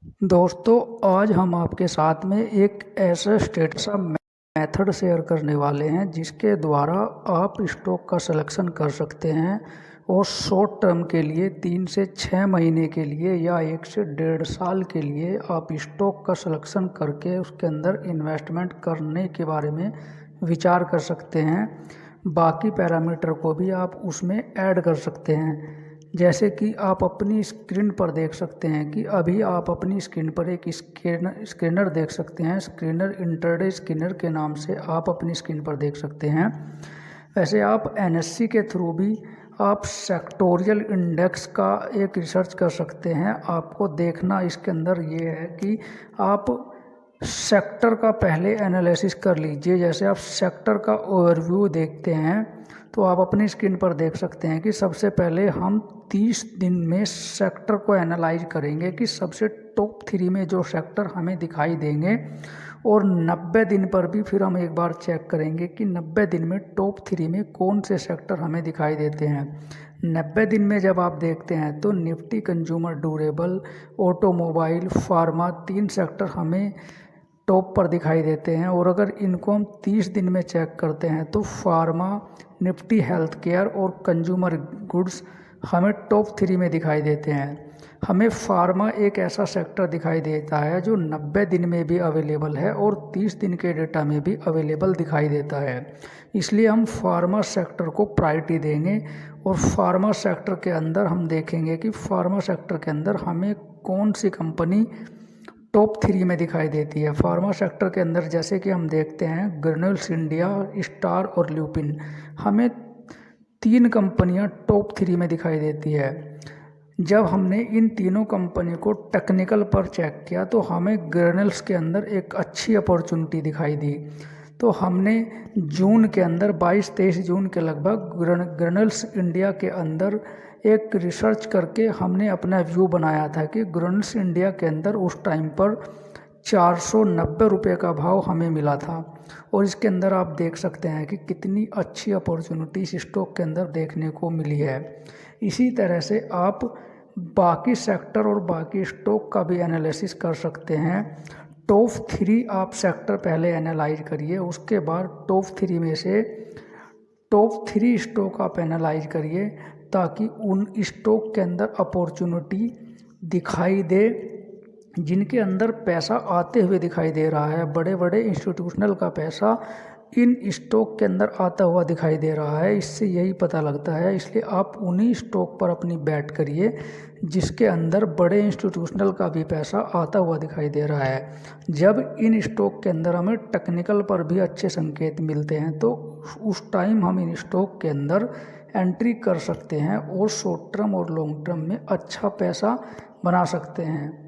दोस्तों, आज हम आपके साथ में एक ऐसा स्टेटस मेथड शेयर करने वाले हैं जिसके द्वारा आप स्टॉक का सिलेक्शन कर सकते हैं और शॉर्ट टर्म के लिए 3 से 6 महीने के लिए या 1 से 1.5 साल के लिए आप स्टॉक का सिलेक्शन करके उसके अंदर इन्वेस्टमेंट करने के बारे में विचार कर सकते हैं। बाकी पैरामीटर को भी आप उसमें ऐड कर सकते हैं। जैसे कि आप अपनी स्क्रीन पर देख सकते हैं कि अभी आप अपनी स्क्रीन पर एक स्क्रीनर देख सकते हैं। स्क्रीनर इंटरडे स्क्रीनर के नाम से आप अपनी स्क्रीन पर देख सकते हैं। वैसे आप एनएससी के थ्रू भी आप सेक्टोरियल इंडेक्स का एक रिसर्च कर सकते हैं। आपको देखना इसके अंदर ये है कि आप सेक्टर का पहले एनालिसिस कर लीजिए। जैसे आप सेक्टर का ओवरव्यू देखते हैं तो आप अपनी स्क्रीन पर देख सकते हैं कि सबसे पहले हम 30 दिन में सेक्टर को एनालाइज करेंगे कि सबसे टॉप 3 में जो सेक्टर हमें दिखाई देंगे, और 90 दिन पर भी फिर हम एक बार चेक करेंगे कि 90 दिन में टॉप 3 में कौन से सेक्टर हमें दिखाई देते हैं। 90 दिन में जब आप देखते हैं तो Nifty, consumer durable, automobile, pharma 3 sector हमें टॉप पर दिखाई देते हैं। और अगर इनको हम 30 दिन में चेक करते हैं तो फार्मा, निफ्टी हेल्थ केयर और कंज्यूमर गुड्स हमें टॉप 3 में दिखाई देते हैं। हमें फार्मा एक ऐसा सेक्टर दिखाई देता है जो 90 दिन में भी अवेलेबल है और 30 दिन के डेटा में भी अवेलेबल दिखाई देता है। इसलिए हम फार्मा सेक्टर को प्रायोरिटी देंगे और फार्मा सेक्टर के अंदर हम देखेंगे कि फार्मा सेक्टर के अंदर हमें कौन सी कंपनी टॉप 3 में दिखाई देती है। फार्मा सेक्टर के अंदर जैसे कि हम देखते हैं ग्रैन्यूल्स इंडिया, स्टार और ल्यूपिन, हमें 3 कंपनियां टॉप 3 में दिखाई देती है। जब हमने इन तीनों कंपनी को टेक्निकल पर चेक किया तो हमें ग्रैन्यूल्स के अंदर एक अच्छी अपॉर्चुनिटी दिखाई दी। तो हमने जून के अंदर 22-23 जून के लगभग ग्रैन्यूल्स इंडिया के अंदर एक रिसर्च करके हमने अपना व्यू बनाया था कि ग्रैन्यूल्स इंडिया के अंदर उस टाइम पर 490 रुपये का भाव हमें मिला था। और इसके अंदर आप देख सकते हैं कि कितनी अच्छी अपॉर्चुनिटी इस स्टॉक के अंदर देखने को मिली है। इसी तरह से आप बाकी सेक्टर और बाकी स्टॉक का भी एनालिसिस कर सकते हैं। टॉप 3 आप सेक्टर पहले एनालाइज करिए, उसके बाद टॉप 3 में से टॉप 3 स्टॉक आप एनालाइज करिए ताकि उन स्टॉक के अंदर अपॉर्चुनिटी दिखाई दे जिनके अंदर पैसा आते हुए दिखाई दे रहा है। बड़े बड़े इंस्टीट्यूशनल का पैसा इन स्टॉक के अंदर आता हुआ दिखाई दे रहा है, इससे यही पता लगता है। इसलिए आप उन्हीं स्टॉक पर अपनी बैट करिए जिसके अंदर बड़े इंस्टीट्यूशनल का भी पैसा आता हुआ दिखाई दे रहा है। जब इन स्टॉक के अंदर हमें टेक्निकल पर भी अच्छे संकेत मिलते हैं तो उस टाइम हम इन स्टॉक के अंदर एंट्री कर सकते हैं और शॉर्ट टर्म और लॉन्ग टर्म में अच्छा पैसा बना सकते हैं।